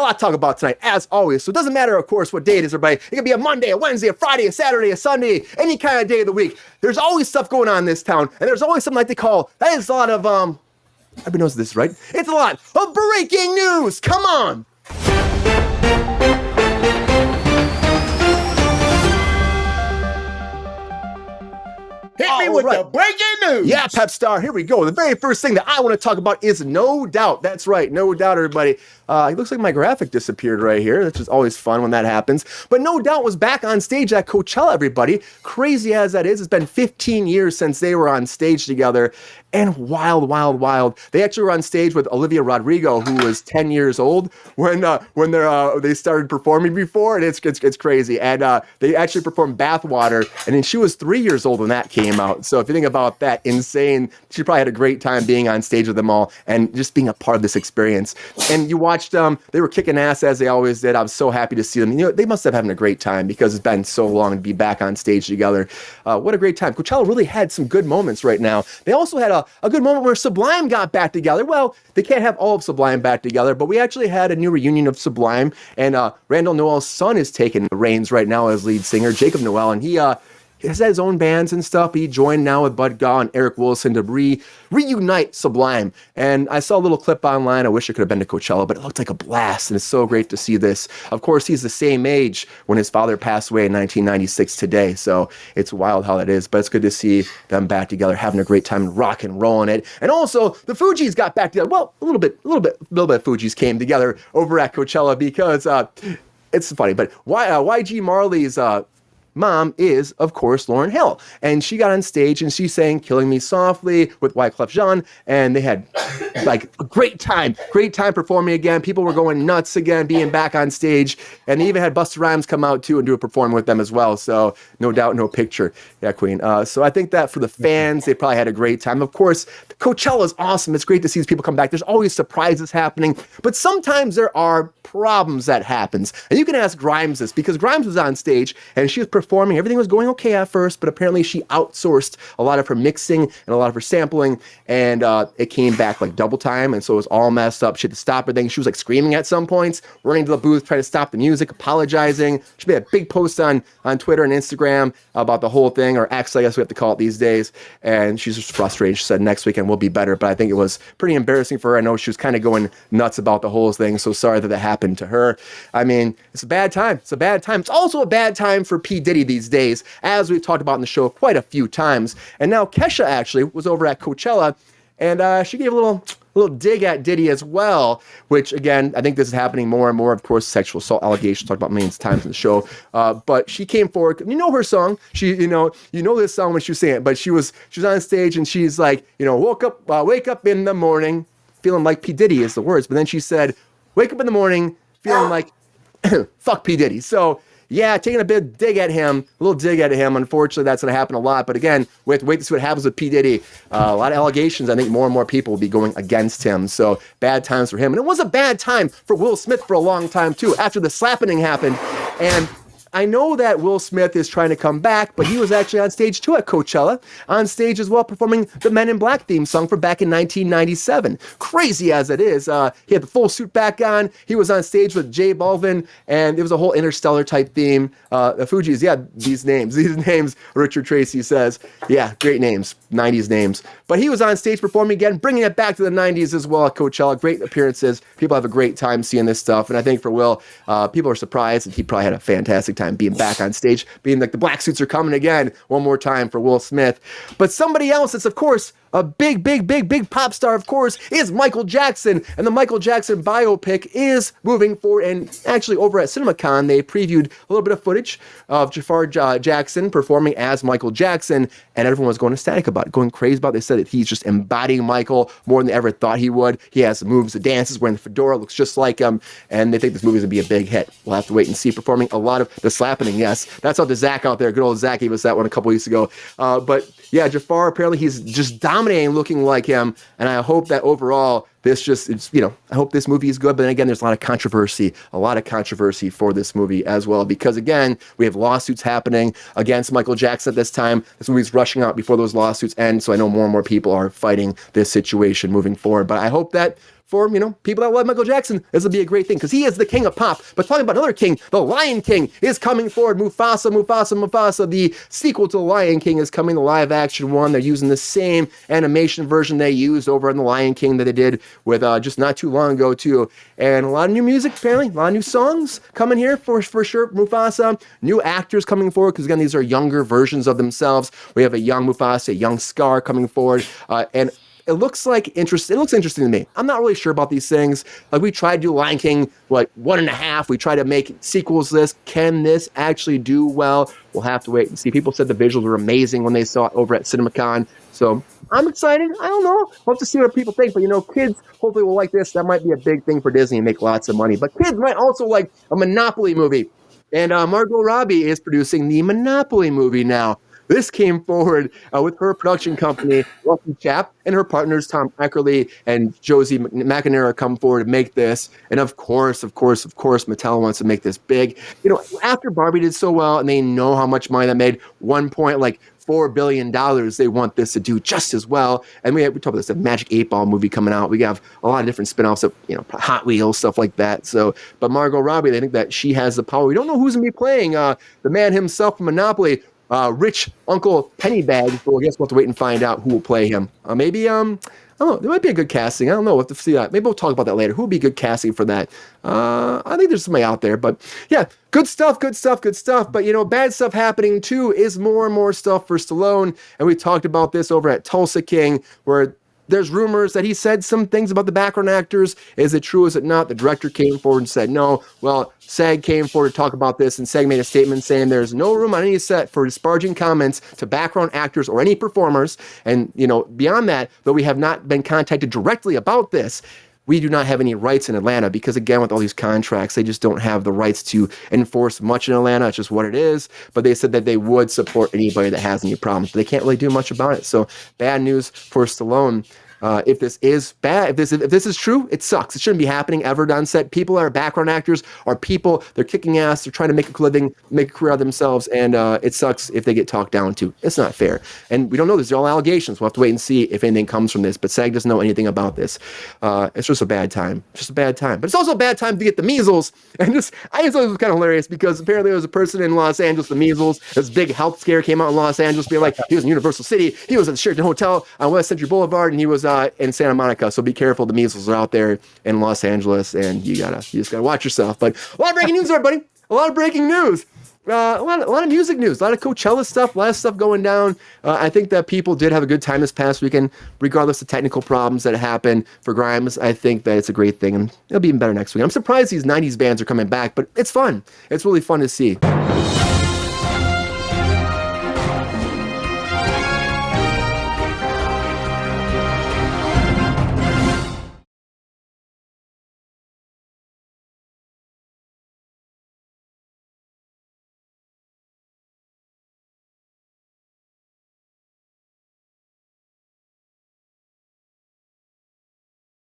lot to talk about tonight, as always. So it doesn't matter, of course, what day it is, everybody. It can be a Monday, a Wednesday, a Friday, a Saturday, a Sunday, any kind of day of the week. There's always stuff going on in this town, and there's always something like they call, that is a lot of, everybody knows this, right? It's a lot of breaking news. Come on. Hit me with the breaking news. Yeah, Pep Star, here we go. The very first thing that I want to talk about is No Doubt. That's right, No Doubt, everybody. It looks like my graphic disappeared right here, which is always fun when that happens. But No Doubt was back on stage at Coachella, everybody. Crazy as that is, it's been 15 years since they were on stage together. And wild, wild, wild. They actually were on stage with Olivia Rodrigo, who was 10 years old when they started performing before, and it's crazy. And they actually performed Bathwater, and then she was 3 years old when that came out. So if you think about that, insane. She probably had a great time being on stage with them all and just being a part of this experience. And you watched them; they were kicking ass as they always did. I was so happy to see them. You know, they must have having a great time because it's been so long to be back on stage together. What a great time! Coachella really had some good moments right now. They also had a good moment where Sublime got back together. Well, they can't have all of Sublime back together, but we actually had a new reunion of Sublime, and Randall Noel's son is taking the reins right now as lead singer, Jacob Noel, and he has his own bands and stuff. He joined now with Bud Gaw and Eric Wilson to reunite Sublime. And I saw a little clip online. I wish I could have been to Coachella, but it looked like a blast. And it's so great to see this. Of course, he's the same age when his father passed away in 1996 today. So it's wild how that is. But it's good to see them back together, having a great time, rock and rolling it. And also, the Fugees got back together. Well, a little bit of Fugees came together over at Coachella because it's funny. But YG Marley's mom is, of course, Lauryn Hill. And she got on stage and she sang Killing Me Softly with Wyclef Jean. And they had like a great time performing again. People were going nuts again, being back on stage. And they even had Busta Rhymes come out too and do a performance with them as well. So No Doubt, no picture. Yeah, Queen. So I think that for the fans, they probably had a great time. Of course, Coachella is awesome. It's great to see these people come back. There's always surprises happening. But sometimes there are problems that happens. And you can ask Grimes this because Grimes was on stage and she was performing. Everything was going okay at first, but apparently she outsourced a lot of her mixing and a lot of her sampling, and it came back like double time, and so it was all messed up. She had to stop everything. She was like screaming at some points, running to the booth, trying to stop the music, apologizing. She made a big post on Twitter and Instagram about the whole thing, or X, I guess we have to call it these days, and she's just frustrated. She said next weekend will be better, but I think it was pretty embarrassing for her. I know she was kind of going nuts about the whole thing, so sorry that happened to her. I mean, it's a bad time. It's a bad time. It's also a bad time for P. Diddy these days, as we've talked about in the show quite a few times. And now Kesha actually was over at Coachella, and she gave a little dig at Diddy as well, which again, I think this is happening more and more. Of course, sexual assault allegations talked about many times in the show. But she came forward. You know her song. She, you know this song when she was singing it. But she was on stage and she's like, wake up in the morning, feeling like P. Diddy is the words. But then she said, wake up in the morning, feeling like fuck P. Diddy. So yeah, taking a big dig at him, a little dig at him. Unfortunately, that's going to happen a lot. But again, we have to wait to see what happens with P. Diddy. A lot of allegations. I think more and more people will be going against him. So bad times for him. And it was a bad time for Will Smith for a long time, too, after the slapping happened. And I know that Will Smith is trying to come back, but he was actually on stage too at Coachella, on stage as well, performing the Men in Black theme song from back in 1997. Crazy as it is. He had the full suit back on. He was on stage with J Balvin, and it was a whole Interstellar type theme. The Fugees, yeah, these names, Richard Tracy says, yeah, great names, 90s names. But he was on stage performing again, bringing it back to the 90s as well at Coachella. Great appearances. People have a great time seeing this stuff. And I think for Will, people are surprised that he probably had a fantastic time being back on stage, being like the black suits are coming again one more time for Will Smith. But somebody else that's, of course, a big pop star, of course, is Michael Jackson. And the Michael Jackson biopic is moving forward. And actually over at CinemaCon, they previewed a little bit of footage of Jafar Jackson performing as Michael Jackson. And everyone was going ecstatic about it, going crazy about it. They said that he's just embodying Michael more than they ever thought he would. He has the moves, the dances, wearing the fedora, looks just like him. And they think this movie's going to be a big hit. We'll have to wait and see. Performing a lot of the slapping, yes. That's how the Zach out there, good old Zach gave us that one a couple weeks ago. But yeah, Jafar, apparently he's just dominating looking like him, and I hope that overall this just, it's, you know, I hope this movie is good. But then again, there's a lot of controversy for this movie as well, because again, we have lawsuits happening against Michael Jackson at this time. This movie's rushing out before those lawsuits end. So I know more and more people are fighting this situation moving forward. But I hope that for, you know, people that love Michael Jackson, this will be a great thing because he is the king of pop. But talking about another king, the Lion King is coming forward. Mufasa. The sequel to the Lion King is coming, the live action one. They're using the same animation version they used over in the Lion King that they did with just not too long ago too. And a lot of new music, apparently, a lot of new songs coming here for sure. Mufasa, new actors coming forward because again, these are younger versions of themselves. We have a young Mufasa, a young Scar coming forward, and it looks interesting to me. I'm not really sure about these things. Like, we tried to do Lion King, 1.5. We tried to make sequels to this. Can this actually do well? We'll have to wait and see. People said the visuals were amazing when they saw it over at CinemaCon. So I'm excited. I don't know. We'll have to see what people think. But, you know, kids hopefully will like this. That might be a big thing for Disney and make lots of money. But kids might also like a Monopoly movie. And Margot Robbie is producing the Monopoly movie now. This came forward with her production company, Lucky Chap, and her partners, Tom Eckerly and Josie McNamara, come forward to make this. And of course, Mattel wants to make this big. You know, after Barbie did so well, and they know how much money that made, $1.4 billion, they want this to do just as well. And we talked about this, a Magic 8-Ball movie coming out. We have a lot of different spin-offs of, you know, Hot Wheels, stuff like that. So, but Margot Robbie, they think that she has the power. We don't know who's going to be playing the man himself from Monopoly, rich Uncle Pennybags. Well, I guess we'll have to wait and find out who will play him. Maybe, I don't know, there might be a good casting. I don't know. We'll have to see that. Maybe we'll talk about that later. Who would be good casting for that? I think there's somebody out there. But yeah, good stuff. But, you know, bad stuff happening too is more and more stuff for Stallone. And we talked about this over at Tulsa King, where there's rumors that he said some things about the background actors. Is it true? Is it not? The director came forward and said no. Well, SAG came forward to talk about this, and SAG made a statement saying there's no room on any set for disparaging comments to background actors or any performers. And, you know, beyond that, though we have not been contacted directly about this, we do not have any rights in Atlanta because, again, with all these contracts, they just don't have the rights to enforce much in Atlanta. It's just what it is. But they said that they would support anybody that has any problems. But they can't really do much about it. So bad news for Stallone. If this is bad, if this is true, it sucks. It shouldn't be happening ever on set. People that are background actors are people. They're kicking ass. They're trying to make a living, make a career out of themselves, and it sucks if they get talked down to. It's not fair. And we don't know. These are all allegations. We'll have to wait and see if anything comes from this. But SAG doesn't know anything about this. It's just a bad time. Just a bad time. But it's also a bad time to get the measles. And I just thought it was kind of hilarious because apparently there was a person in Los Angeles, the measles. This big health scare came out in Los Angeles, being like, he was in Universal City. He was at the Sheraton Hotel on West Century Boulevard, and he was in Santa Monica. So be careful. The measles are out there in Los Angeles, and you just gotta watch yourself. But a lot of breaking news, everybody. A lot of breaking news. A lot of music news, a lot of Coachella stuff, a lot of stuff going down. I think that people did have a good time this past weekend, regardless of technical problems that happened for Grimes. I think that it's a great thing, and it'll be even better next week. I'm surprised these 90s bands are coming back, but it's fun. It's really fun to see.